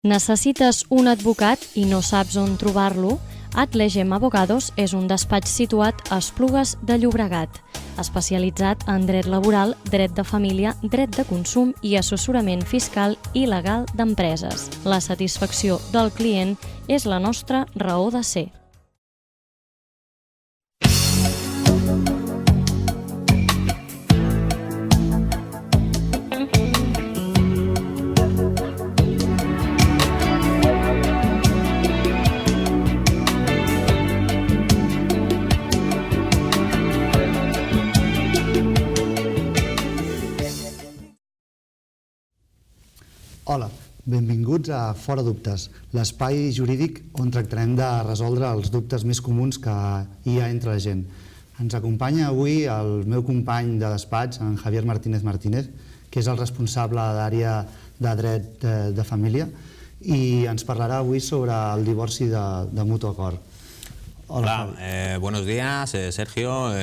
Necessites un advocat i no saps on trobar-lo? Atlegem Abogados és un despatx situat a Esplugues de Llobregat, especialitzat en dret laboral, dret de família, dret de consum i assessorament fiscal i legal d'empreses. La satisfacció del client és la nostra raó de ser. Hola, benvinguts a Fora Dubtes, l'espai jurídic on tractarem de resoldre els dubtes més comuns que hi ha entre la gent. Ens acompanya avui el meu company de despatx, en Javier Martínez Martínez, que és el responsable de l'àrea de dret de família, i ens parlarà avui sobre el divorci de mutu acord. Hola, buenos días, Sergio.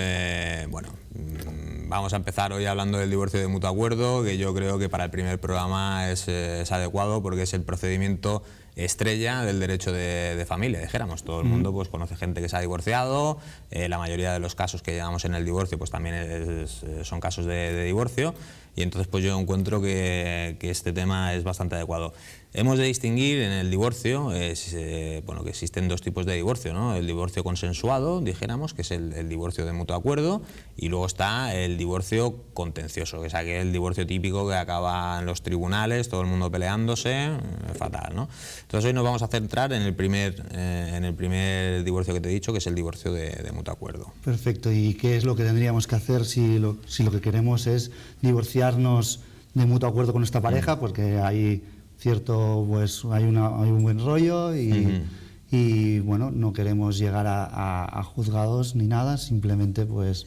Vamos a empezar hoy hablando del divorcio de mutuo acuerdo, que yo creo que para el primer programa es adecuado porque es el procedimiento estrella del derecho de familia, dijéramos. Todo el mundo pues conoce gente que se ha divorciado, la mayoría de los casos que llevamos en el divorcio pues también son casos de divorcio, y entonces pues yo encuentro que este tema es bastante adecuado. Hemos de distinguir en el divorcio, que existen dos tipos de divorcio, ¿no? El divorcio consensuado, dijéramos, que es el divorcio de mutuo acuerdo, y luego está el divorcio contencioso, que es aquel divorcio típico que acaba en los tribunales, todo el mundo peleándose, fatal, ¿no? Entonces hoy nos vamos a centrar en el primer divorcio que te he dicho, que es el divorcio de mutuo acuerdo. Perfecto, ¿y qué es lo que tendríamos que hacer si lo que queremos es divorciarnos de mutuo acuerdo con nuestra pareja? Porque hay hay un buen rollo y bueno, no queremos llegar a juzgados ni nada, simplemente pues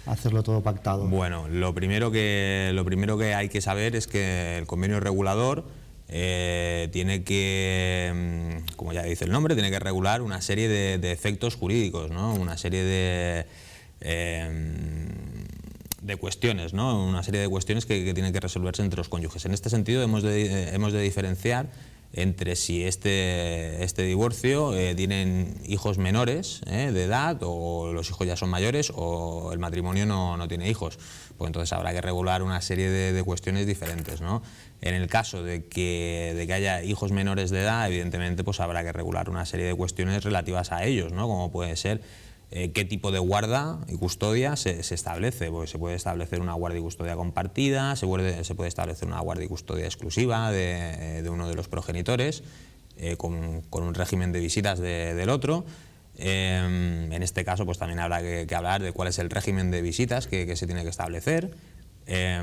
hacerlo todo pactado. Bueno, lo primero que hay que saber es que el convenio regulador tiene que, como ya dice el nombre, tiene que regular una serie de efectos jurídicos, ¿no? Una serie de cuestiones, ¿no? Una serie de cuestiones que tienen que resolverse entre los cónyuges. En este sentido hemos de diferenciar entre si este divorcio tienen hijos menores de edad, o los hijos ya son mayores, o el matrimonio no tiene hijos. Pues entonces habrá que regular una serie de cuestiones diferentes, ¿no? En el caso de que haya hijos menores de edad, evidentemente pues habrá que regular una serie de cuestiones relativas a ellos, ¿no? Como puede ser qué tipo de guarda y custodia se establece. Pues se puede establecer una guarda y custodia compartida, se puede establecer una guarda y custodia exclusiva de uno de los progenitores, con un régimen de visitas del otro. En este caso pues también habrá que hablar de cuál es el régimen de visitas que se tiene que establecer.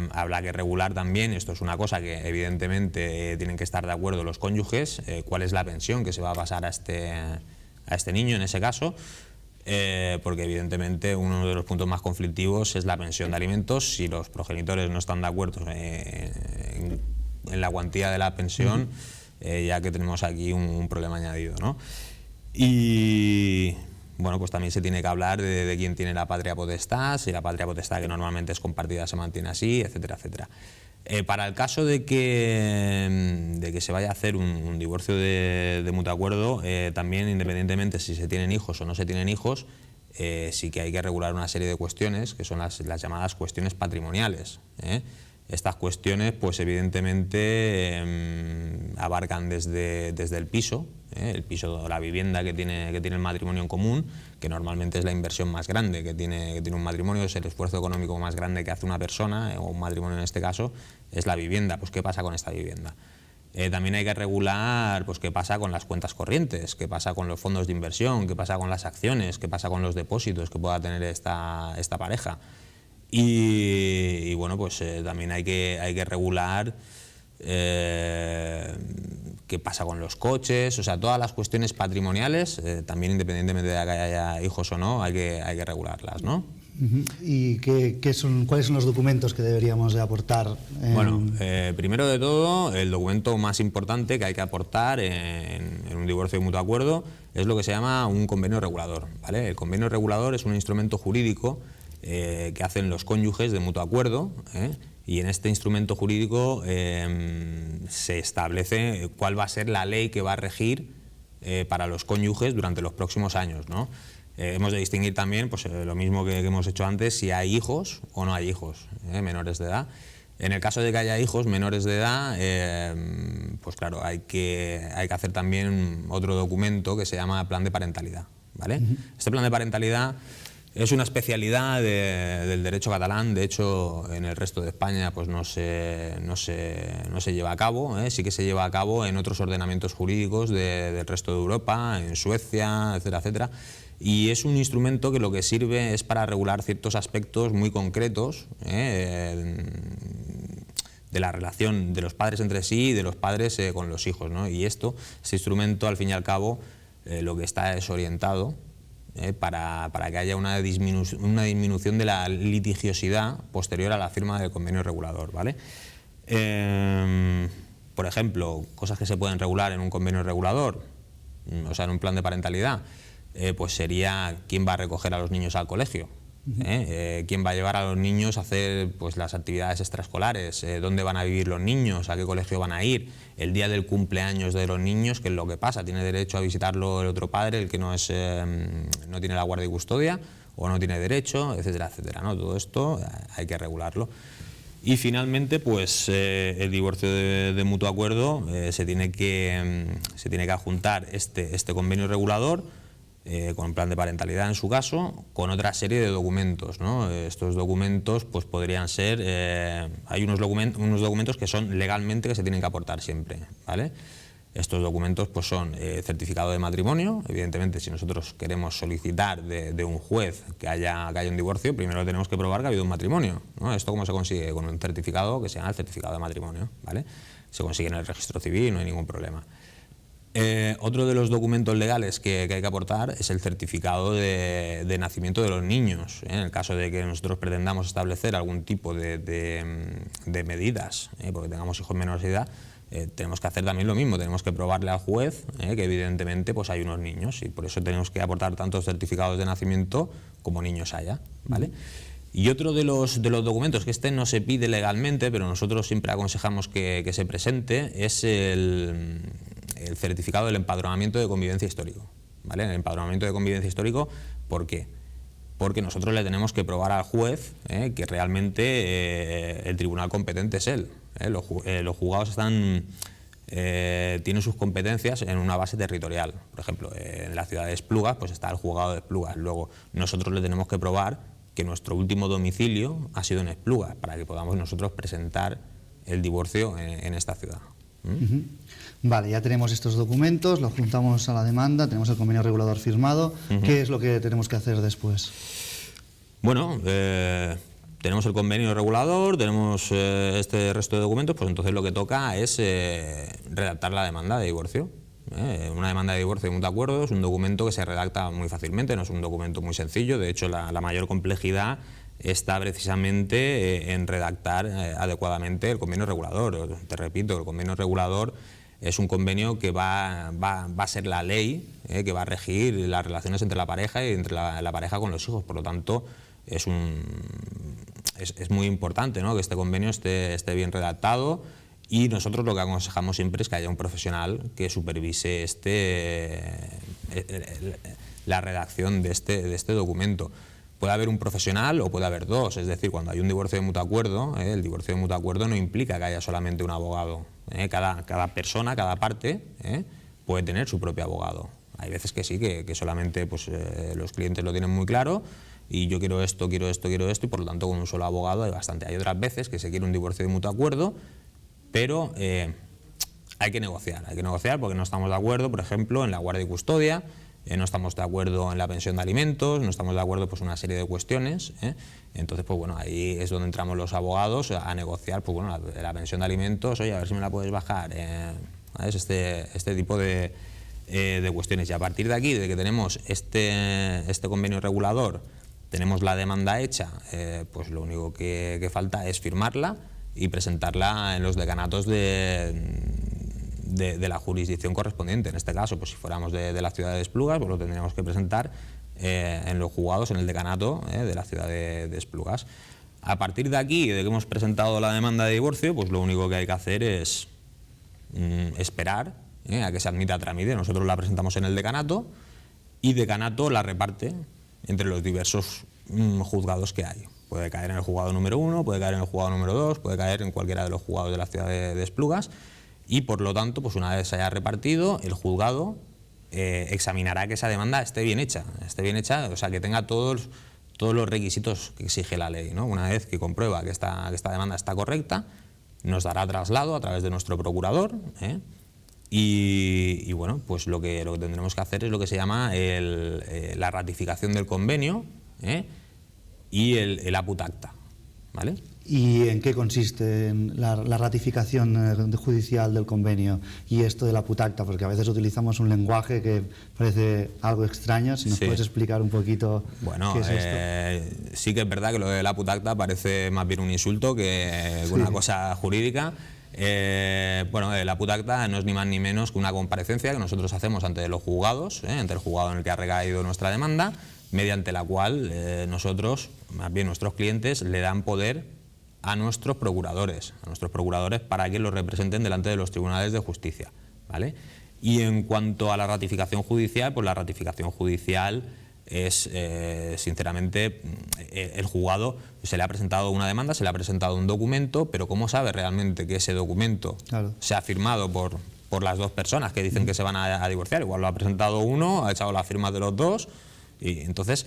Habrá que regular también, esto es una cosa que evidentemente tienen que estar de acuerdo los cónyuges, cuál es la pensión que se va a pasar a este niño en ese caso. Porque evidentemente uno de los puntos más conflictivos es la pensión de alimentos. Si los progenitores no están de acuerdo en la cuantía de la pensión, ya que tenemos aquí un problema añadido, ¿no? Y bueno, pues también se tiene que hablar de quién tiene la patria potestad, si la patria potestad, que normalmente es compartida, se mantiene así, etcétera, etcétera. Para el caso de que se vaya a hacer un divorcio de mutuo acuerdo, también independientemente si se tienen hijos o no se tienen hijos, sí que hay que regular una serie de cuestiones que son las llamadas cuestiones patrimoniales. Estas cuestiones pues evidentemente abarcan desde el piso, la vivienda que tiene el matrimonio en común, que normalmente es la inversión más grande que tiene un matrimonio, es el esfuerzo económico más grande que hace una persona, o un matrimonio en este caso, es la vivienda. Pues ¿qué pasa con esta vivienda? También hay que regular pues qué pasa con las cuentas corrientes, qué pasa con los fondos de inversión, qué pasa con las acciones, qué pasa con los depósitos que pueda tener esta pareja. Y bueno, pues también hay que regular qué pasa con los coches, o sea, todas las cuestiones patrimoniales, también independientemente de que haya hijos o no, hay que regularlas, ¿no? ¿Y cuáles son los documentos que deberíamos de aportar? Bueno, primero de todo, el documento más importante que hay que aportar en un divorcio de mutuo acuerdo es lo que se llama un convenio regulador, ¿vale? El convenio regulador es un instrumento jurídico que hacen los cónyuges de mutuo acuerdo, y en este instrumento jurídico se establece cuál va a ser la ley que va a regir para los cónyuges durante los próximos años, ¿no? Hemos de distinguir también, pues, lo mismo que hemos hecho antes, si hay hijos o no hay hijos menores de edad. En el caso de que haya hijos menores de edad, pues claro, hay que hacer también otro documento que se llama plan de parentalidad, ¿vale? Este plan de parentalidad es una especialidad del derecho catalán. De hecho, en el resto de España pues no se lleva a cabo, sí que se lleva a cabo en otros ordenamientos jurídicos del resto de Europa, en Suecia, etcétera, etcétera. Y es un instrumento que lo que sirve es para regular ciertos aspectos muy concretos de la relación de los padres entre sí y de los padres con los hijos, ¿no? Y este instrumento, al fin y al cabo, lo que está es orientado para que haya una disminución de la litigiosidad posterior a la firma del convenio regulador, ¿vale? Por ejemplo, cosas que se pueden regular en un convenio regulador, o sea, en un plan de parentalidad, pues sería quién va a recoger a los niños al colegio, quién va a llevar a los niños a hacer pues las actividades extraescolares, dónde van a vivir los niños, a qué colegio van a ir, el día del cumpleaños de los niños, qué es lo que pasa, tiene derecho a visitarlo el otro padre, el que no tiene la guardia y custodia, o no tiene derecho, etcétera, etcétera, ¿no? Todo esto hay que regularlo. Y finalmente, pues el divorcio de mutuo acuerdo se tiene que adjuntar este convenio regulador, con un plan de parentalidad en su caso, con otra serie de documentos, ¿no? Estos documentos pues podrían ser, hay unos documentos que son legalmente que se tienen que aportar siempre, ¿vale? Estos documentos pues son certificado de matrimonio. Evidentemente, si nosotros queremos solicitar de un juez que haya un divorcio, primero tenemos que probar que ha habido un matrimonio, ¿no? ¿Esto cómo se consigue? Con un certificado que se llama el certificado de matrimonio, ¿vale? Se consigue en el registro civil, no hay ningún problema. Otro de los documentos legales que hay que aportar es el certificado de nacimiento de los niños. En el caso de que nosotros pretendamos establecer algún tipo de medidas, porque tengamos hijos menores de edad, tenemos que hacer también lo mismo, tenemos que probarle al juez que evidentemente pues hay unos niños, y por eso tenemos que aportar tantos certificados de nacimiento como niños haya, ¿vale? Y otro de los documentos, que no se pide legalmente, pero nosotros siempre aconsejamos que se presente, es el certificado del empadronamiento de convivencia histórico, ¿vale? El empadronamiento de convivencia histórico, ¿por qué? Porque nosotros le tenemos que probar al juez que realmente el tribunal competente es él. Los juzgados tienen sus competencias en una base territorial. Por ejemplo, en la ciudad de Esplugas pues está el juzgado de Esplugas. Luego nosotros le tenemos que probar que nuestro último domicilio ha sido en Esplugas, para que podamos nosotros presentar el divorcio en esta ciudad. Vale, ya tenemos estos documentos, los juntamos a la demanda, tenemos el convenio regulador firmado. ¿Qué es lo que tenemos que hacer después? Bueno, tenemos el convenio regulador, tenemos este resto de documentos, pues entonces lo que toca es redactar la demanda de divorcio. Una demanda de divorcio de mutuo acuerdo es un documento que se redacta muy fácilmente, no es un documento muy sencillo. De hecho, la mayor complejidad está precisamente en redactar adecuadamente el convenio regulador. Te repito, el convenio regulador es un convenio que va a ser la ley que va a regir las relaciones entre la pareja y entre la pareja con los hijos. Por lo tanto, es muy importante, ¿no?, que este convenio esté bien redactado, y nosotros lo que aconsejamos siempre es que haya un profesional que supervise la redacción de este documento. Puede haber un profesional o puede haber dos, es decir, cuando hay un divorcio de mutuo acuerdo, el divorcio de mutuo acuerdo no implica que haya solamente un abogado. Cada persona, cada parte, puede tener su propio abogado. Hay veces que sí, que solamente pues, los clientes lo tienen muy claro, y yo quiero esto, y por lo tanto con un solo abogado hay bastante. Hay otras veces que se quiere un divorcio de mutuo acuerdo, pero hay que negociar porque no estamos de acuerdo, por ejemplo, en la guardia y custodia, no estamos de acuerdo en la pensión de alimentos, no estamos de acuerdo pues una serie de cuestiones. Entonces, pues bueno, ahí es donde entramos los abogados a negociar, pues bueno, la pensión de alimentos, oye, a ver si me la puedes bajar, ¿sabes? Este tipo de cuestiones. Y a partir de aquí, de que tenemos este convenio regulador, tenemos la demanda hecha, pues lo único que falta es firmarla y presentarla en los decanatos de la jurisdicción correspondiente. En este caso, pues si fuéramos de la ciudad de Esplugas, pues lo tendríamos que presentar en los juzgados, en el decanato de la ciudad de Esplugas. A partir de aquí, de que hemos presentado la demanda de divorcio, pues lo único que hay que hacer es esperar a que se admita a trámite. Nosotros la presentamos en el decanato y decanato la reparte entre los diversos juzgados que hay. Puede caer en el juzgado número 1, puede caer en el juzgado número 2, puede caer en cualquiera de los juzgados de la ciudad de Esplugas, y por lo tanto, pues una vez se haya repartido, el juzgado examinará que esa demanda esté bien hecha, o sea, que tenga todos los requisitos que exige la ley, ¿no? Una vez que comprueba que esta demanda está correcta, nos dará traslado a través de nuestro procurador, y bueno, pues lo que tendremos que hacer es lo que se llama la ratificación del convenio y el aput acta, ¿vale? ¿Y en qué consiste la ratificación judicial del convenio y esto de la aput acta? Porque a veces utilizamos un lenguaje que parece algo extraño. Si nos puedes explicar un poquito qué es esto. Sí que es verdad que lo de la aput acta parece más bien un insulto que una cosa jurídica. Bueno, la aput acta no es ni más ni menos que una comparecencia que nosotros hacemos ante los juzgados, ante el juzgado en el que ha recaído nuestra demanda, mediante la cual nosotros, más bien nuestros clientes, le dan poder a nuestros procuradores para que los representen delante de los tribunales de justicia, ¿vale? Y en cuanto a la ratificación judicial, pues la ratificación judicial es, sinceramente, el juzgado se le ha presentado una demanda, se le ha presentado un documento, pero ¿cómo sabe realmente que ese documento se ha firmado por las dos personas que dicen que se van a divorciar? Igual lo ha presentado uno, ha echado las firmas de los dos, y entonces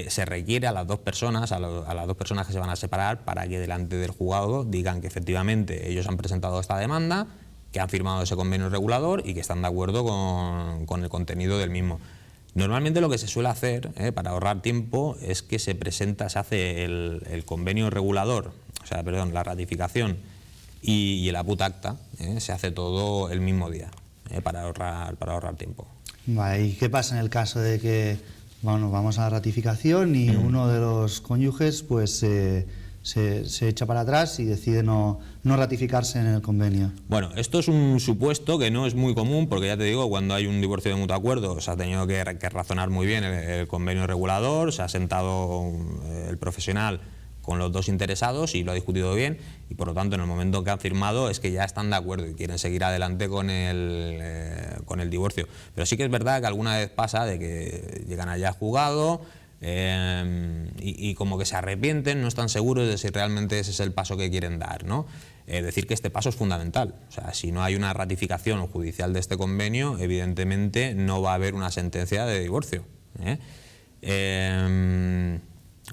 se requiere a las dos personas, a las dos personas que se van a separar, para que delante del juzgado digan que efectivamente ellos han presentado esta demanda, que han firmado ese convenio regulador y que están de acuerdo con el contenido del mismo. Normalmente lo que se suele hacer para ahorrar tiempo es que se hace el convenio regulador, la ratificación y el aput acta, se hace todo el mismo día, para ahorrar tiempo. Vale, ¿y qué pasa en el caso de que vamos a la ratificación y uno de los cónyuges pues se echa para atrás y decide no ratificarse en el convenio? Bueno, esto es un supuesto que no es muy común, porque ya te digo, cuando hay un divorcio de mutuo acuerdo se ha tenido que razonar muy bien el convenio regulador, se ha sentado el profesional con los dos interesados y lo ha discutido bien, y por lo tanto en el momento que han firmado es que ya están de acuerdo y quieren seguir adelante con el divorcio. Pero sí que es verdad que alguna vez pasa de que llegan allá al juzgado y como que se arrepienten, no están seguros de si realmente ese es el paso que quieren dar, ¿no? Decir que este paso es fundamental. O sea, si no hay una ratificación judicial de este convenio, evidentemente no va a haber una sentencia de divorcio,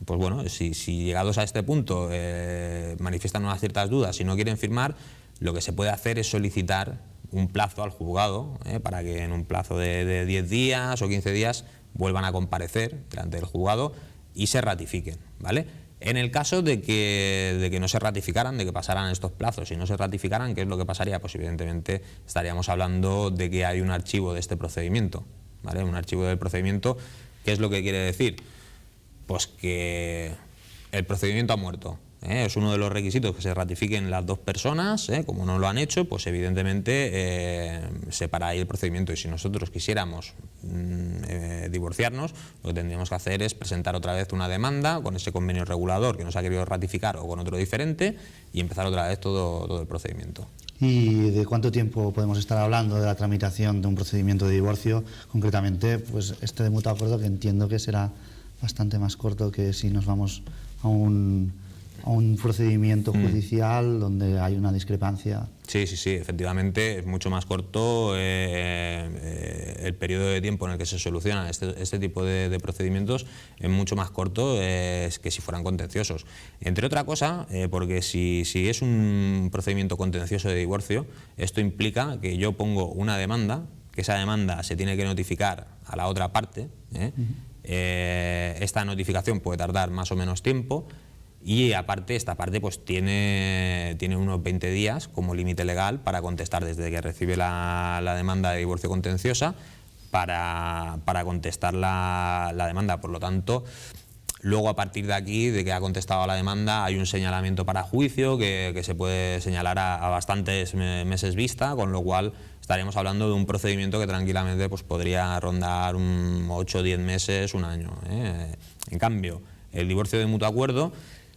Pues bueno, si llegados a este punto manifiestan unas ciertas dudas y no quieren firmar, lo que se puede hacer es solicitar un plazo al juzgado para que en un plazo de 10 días o 15 días vuelvan a comparecer delante del juzgado y se ratifiquen, ¿vale? En el caso de que no se ratificaran, de que pasaran estos plazos y no se ratificaran, ¿qué es lo que pasaría? Pues evidentemente estaríamos hablando de que hay un archivo de este procedimiento, ¿vale? Un archivo del procedimiento. ¿Qué es lo que quiere decir? Pues que el procedimiento ha muerto. Es uno de los requisitos, que se ratifiquen las dos personas. Como no lo han hecho, pues evidentemente se para ahí el procedimiento. Y si nosotros quisiéramos divorciarnos, lo que tendríamos que hacer es presentar otra vez una demanda con ese convenio regulador que nos ha querido ratificar o con otro diferente, y empezar otra vez todo el procedimiento. ¿Y de cuánto tiempo podemos estar hablando de la tramitación de un procedimiento de divorcio? Concretamente, pues este de mutuo acuerdo, que entiendo que será bastante más corto que si nos vamos a un procedimiento judicial donde hay una discrepancia. Sí, efectivamente es mucho más corto el periodo de tiempo en el que se solucionan este tipo de procedimientos, es mucho más corto que si fueran contenciosos. Entre otra cosa, porque si es un procedimiento contencioso de divorcio, esto implica que yo pongo una demanda, que esa demanda se tiene que notificar a la otra parte, esta notificación puede tardar más o menos tiempo, y aparte esta parte pues tiene unos 20 días como límite legal para contestar, desde que recibe la demanda de divorcio contenciosa para contestar la demanda. Por lo tanto, luego a partir de aquí, de que ha contestado a la demanda, hay un señalamiento para juicio que se puede señalar a bastantes meses vista, con lo cual estaríamos hablando de un procedimiento que tranquilamente pues, podría rondar 8 o 10 meses, un año. En cambio, el divorcio de mutuo acuerdo,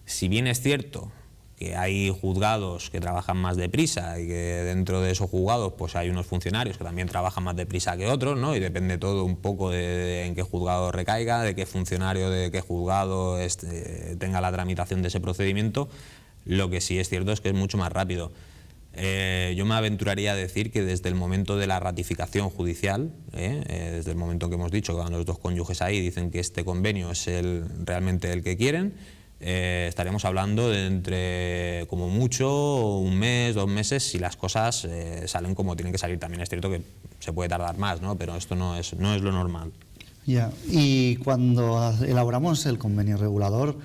si bien es cierto que hay juzgados que trabajan más deprisa y que dentro de esos juzgados pues hay unos funcionarios que también trabajan más deprisa que otros, ¿no? Y depende todo un poco de en qué juzgado recaiga, de qué funcionario de qué juzgado tenga la tramitación de ese procedimiento. Lo que sí es cierto es que es mucho más rápido. Yo me aventuraría a decir que desde el momento de la ratificación judicial, desde el momento que hemos dicho que van los dos cónyuges ahí, dicen que este convenio es realmente el que quieren, estaríamos hablando de entre como mucho 1 mes, 2 meses, si las cosas salen como tienen que salir. También es cierto que se puede tardar más, ¿no? Pero esto no es lo normal. Ya. Y cuando elaboramos el convenio regulador,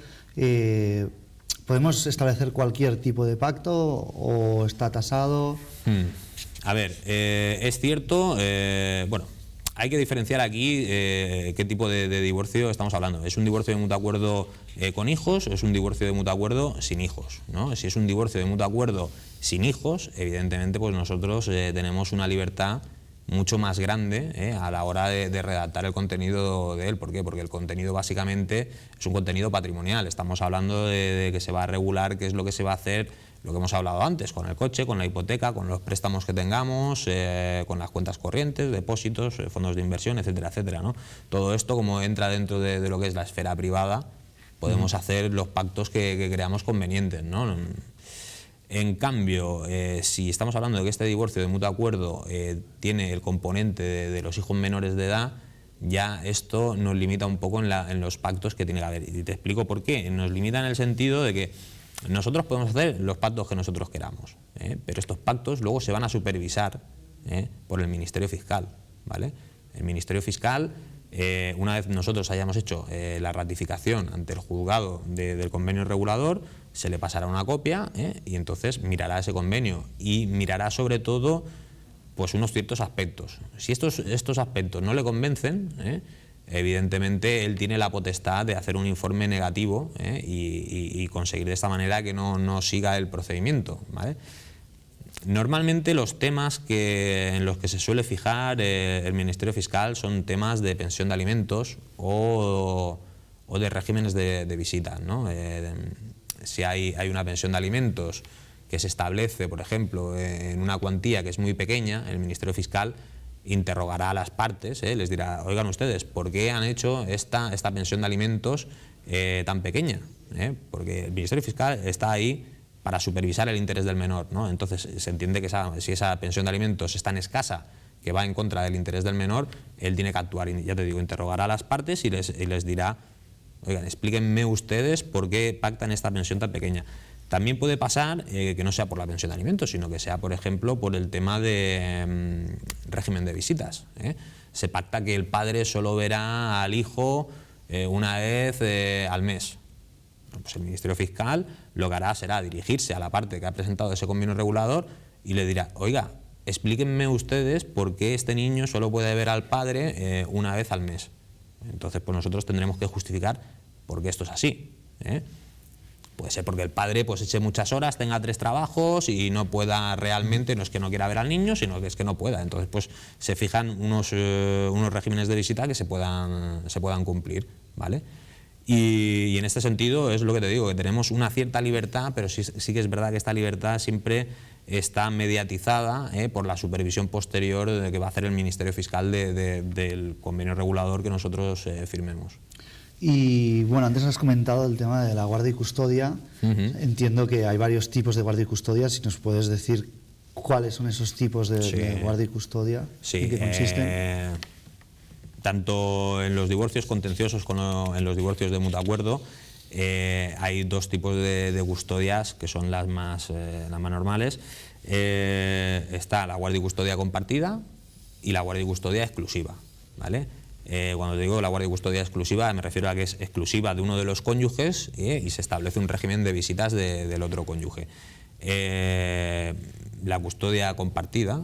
¿podemos establecer cualquier tipo de pacto o está tasado? A ver, es cierto, bueno, hay que diferenciar aquí qué tipo de divorcio estamos hablando. ¿Es un divorcio de mutuo acuerdo con hijos o es un divorcio de mutuo acuerdo sin hijos, ¿no? Si es un divorcio de mutuo acuerdo sin hijos, evidentemente pues nosotros tenemos una libertad mucho más grande a la hora de redactar el contenido de él. ¿Por qué? Porque el contenido básicamente es un contenido patrimonial. Estamos hablando de que se va a regular qué es lo que se va a hacer, lo que hemos hablado antes, con el coche, con la hipoteca, con los préstamos que tengamos, con las cuentas corrientes, depósitos, fondos de inversión, etcétera, etcétera, ¿no? Todo esto, como entra dentro de lo que es la esfera privada, podemos hacer los pactos que creamos convenientes, ¿no? En cambio, si estamos hablando de que este divorcio de mutuo acuerdo tiene el componente de los hijos menores de edad, ya esto nos limita un poco en los pactos que tiene que haber. Y te explico por qué. Nos limita en el sentido de que nosotros podemos hacer los pactos que nosotros queramos, pero estos pactos luego se van a supervisar por el Ministerio Fiscal, ¿vale? El Ministerio Fiscal, una vez nosotros hayamos hecho la ratificación ante el juzgado del convenio regulador, se le pasará una copia y entonces mirará ese convenio y mirará sobre todo pues unos ciertos aspectos. Si estos aspectos no le convencen, evidentemente él tiene la potestad de hacer un informe negativo y conseguir de esta manera que no siga el procedimiento, ¿vale? Normalmente los temas en los que se suele fijar el Ministerio Fiscal son temas de pensión de alimentos o de regímenes de visita, ¿no? Si hay una pensión de alimentos que se establece, por ejemplo, en una cuantía que es muy pequeña, el Ministerio Fiscal interrogará a las partes, les dirá, oigan ustedes, ¿por qué han hecho esta pensión de alimentos tan pequeña? Porque el Ministerio Fiscal está ahí para supervisar el interés del menor, ¿no? Entonces se entiende que si esa pensión de alimentos es tan escasa que va en contra del interés del menor, él tiene que actuar y, ya te digo, interrogará a las partes y les dirá, oigan, explíquenme ustedes por qué pactan esta pensión tan pequeña. También puede pasar que no sea por la pensión de alimentos, sino que sea, por ejemplo, por el tema de régimen de visitas. Se pacta que el padre solo verá al hijo una vez al mes. Pues el Ministerio Fiscal lo que hará será dirigirse a la parte que ha presentado ese convenio regulador y le dirá, oiga, explíquenme ustedes por qué este niño solo puede ver al padre una vez al mes. Entonces, pues nosotros tendremos que justificar por qué esto es así. Puede ser porque el padre pues eche muchas horas, tenga 3 trabajos y no pueda realmente, no es que no quiera ver al niño, sino que es que no pueda. Entonces, pues se fijan unos regímenes de visita que se puedan cumplir, ¿vale? Y en este sentido es lo que te digo, que tenemos una cierta libertad, pero sí que es verdad que esta libertad siempre está mediatizada por la supervisión posterior que va a hacer el Ministerio Fiscal del convenio regulador que nosotros firmemos. Y bueno, antes has comentado el tema de la guardia y custodia. Entiendo que hay varios tipos de guardia y custodia. Si nos puedes decir cuáles son esos tipos de guardia y custodia, ¿en qué consisten? Tanto en los divorcios contenciosos como en los divorcios de mutuo acuerdo hay 2 tipos de custodias que son las más normales. Está la guardia y custodia compartida y la guardia y custodia exclusiva, ¿vale? Cuando digo la guardia y custodia exclusiva me refiero a que es exclusiva de uno de los cónyuges y se establece un régimen de visitas del otro cónyuge. La custodia compartida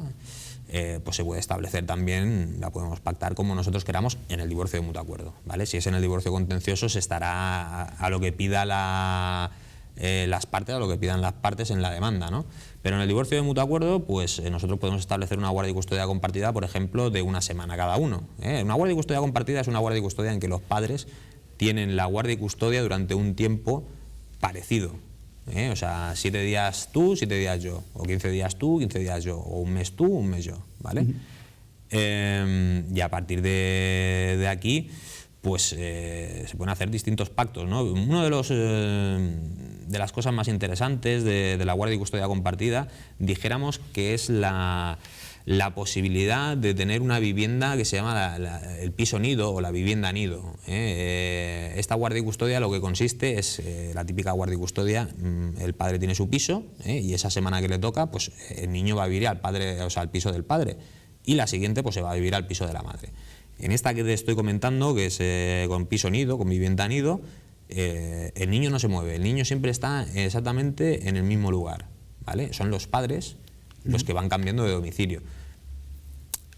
pues se puede establecer también, la podemos pactar como nosotros queramos en el divorcio de mutuo acuerdo, ¿vale? Si es en el divorcio contencioso se estará a lo que pida las partes a lo que pidan las partes en la demanda, ¿no? Pero en el divorcio de mutuo acuerdo, pues nosotros podemos establecer una guardia y custodia compartida, por ejemplo, de una semana cada uno. Una guardia y custodia compartida es una guardia y custodia en que los padres tienen la guardia y custodia durante un tiempo parecido. O sea, 7 días tú, 7 días yo, o 15 días tú, 15 días yo, o un mes tú, un mes yo, ¿vale? Y a partir de aquí, pues se pueden hacer distintos pactos, ¿no? Uno de las cosas más interesantes de la guardia y custodia compartida, dijéramos que es la posibilidad de tener una vivienda que se llama el piso nido o la vivienda nido. Esta guardia y custodia lo que consiste es la típica guardia y custodia. El padre tiene su piso y esa semana que le toca, pues el niño va a vivir al padre, o sea, al piso del padre, y la siguiente pues se va a vivir al piso de la madre. En esta que te estoy comentando, que es con piso nido, con vivienda nido, el niño no se mueve, el niño siempre está exactamente en el mismo lugar, ¿vale? Son los padres los que van cambiando de domicilio.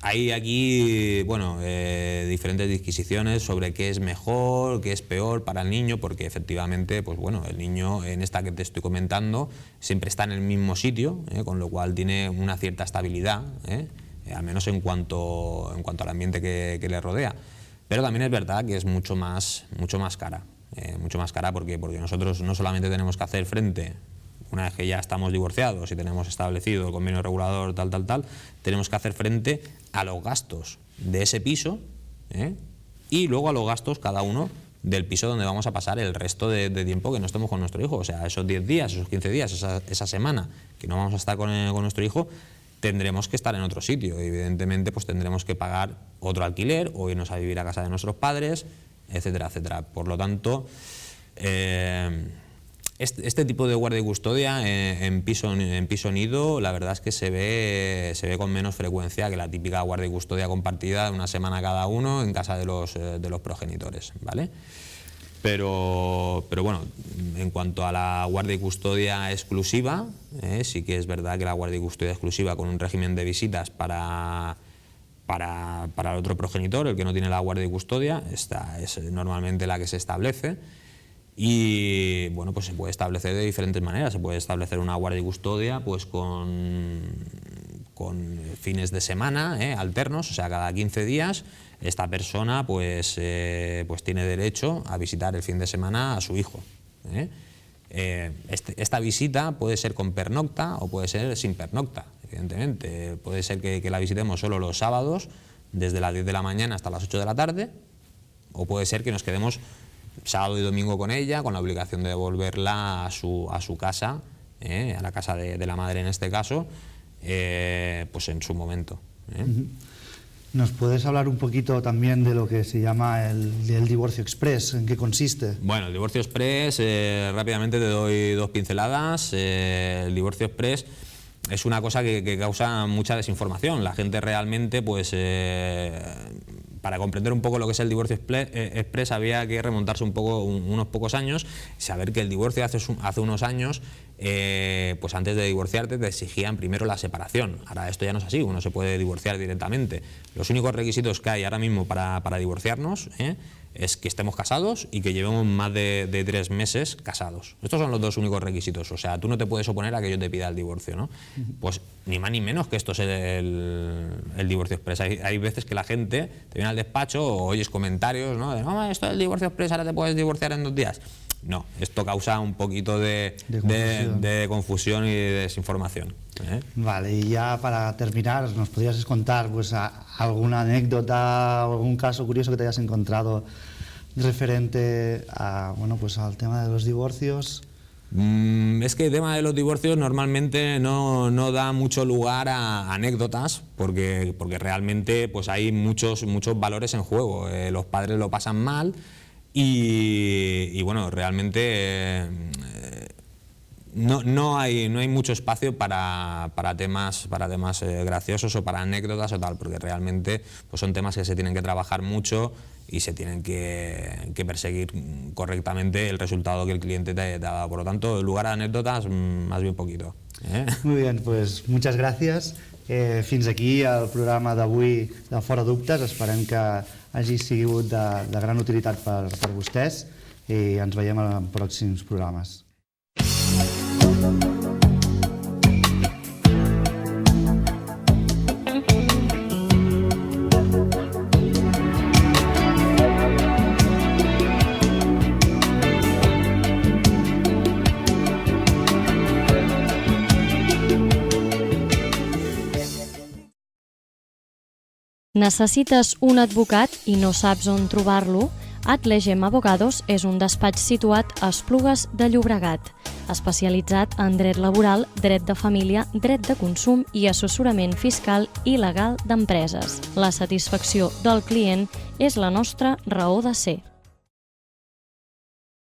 Hay aquí, bueno, diferentes disquisiciones sobre qué es mejor, qué es peor para el niño, porque efectivamente, pues bueno, el niño en esta que te estoy comentando siempre está en el mismo sitio, con lo cual tiene una cierta estabilidad, al menos en cuanto al ambiente que le rodea. Pero también es verdad que es mucho más cara, porque nosotros no solamente tenemos que hacer frente, una vez que ya estamos divorciados y tenemos establecido el convenio regulador, tal, tenemos que hacer frente a los gastos de ese piso, y luego a los gastos cada uno del piso donde vamos a pasar el resto de tiempo que no estemos con nuestro hijo. O sea, esos 10 días, esos 15 días, esa semana que no vamos a estar con nuestro hijo, tendremos que estar en otro sitio. Evidentemente, pues tendremos que pagar otro alquiler o irnos a vivir a casa de nuestros padres, etcétera, etcétera. Por lo tanto, este tipo de guardia y custodia en piso nido, la verdad es que se ve con menos frecuencia que la típica guardia y custodia compartida de una semana cada uno en casa de los progenitores, ¿vale? Pero bueno, en cuanto a la guardia y custodia exclusiva, sí que es verdad que la guardia y custodia exclusiva con un régimen de visitas para el otro progenitor, el que no tiene la guardia y custodia, esta es normalmente la que se establece. Y bueno, pues se puede establecer de diferentes maneras. Se puede establecer una guardia y custodia pues con fines de semana alternos, o sea, cada 15 días esta persona pues tiene derecho a visitar el fin de semana a su hijo. Esta visita puede ser con pernocta o puede ser sin pernocta, evidentemente. Puede ser que la visitemos solo los sábados, desde las 10 de la mañana hasta las 8 de la tarde, o puede ser que nos quedemos sábado y domingo con ella, con la obligación de devolverla a su casa, a la casa de la madre en este caso, pues en su momento. ¿Nos puedes hablar un poquito también de lo que se llama el divorcio express? ¿En qué consiste? Bueno, el divorcio express, rápidamente te doy 2 pinceladas. El divorcio express es una cosa que causa mucha desinformación. La gente realmente, pues, para comprender un poco lo que es el divorcio express había que remontarse unos pocos años, saber que el divorcio hace unos años, pues antes de divorciarte te exigían primero la separación. Ahora esto ya no es así, uno se puede divorciar directamente. Los únicos requisitos que hay ahora mismo para divorciarnos es que estemos casados y que llevemos más de 3 meses casados. Estos son los 2 únicos requisitos. O sea, tú no te puedes oponer a que yo te pida el divorcio, ¿no? Pues ni más ni menos que esto es el divorcio express. Hay veces que la gente te viene al despacho o oyes comentarios, ¿no? De, no, esto es el divorcio express, ahora te puedes divorciar en 2 días. No, esto causa un poquito de confusión y de desinformación. Vale, y ya para terminar, ¿nos podrías contar pues, alguna anécdota o algún caso curioso que te hayas encontrado referente a, bueno, pues, al tema de los divorcios? Es que el tema de los divorcios normalmente no da mucho lugar a anécdotas porque realmente pues, hay muchos valores en juego. Los padres lo pasan mal. Y bueno, realmente no hay mucho espacio para temas graciosos o para anécdotas o tal, porque realmente pues son temas que se tienen que trabajar mucho y se tienen que perseguir correctamente el resultado que el cliente te ha dado. Por lo tanto, lugar a anécdotas, más bien poquito. Muy bien, pues muchas gràcies. Fins aquí el programa d'avui de Fora Dubtes. Esperem que hagi sigut de gran utilitat per vostès i ens veiem en pròxims programes. Necessites un advocat i no saps on trobar-lo? Atlegem Abogados és un despatx situat a Esplugues de Llobregat, especialitzat en dret laboral, dret de família, dret de consum i assessorament fiscal i legal d'empreses. La satisfacció del client és la nostra raó de ser.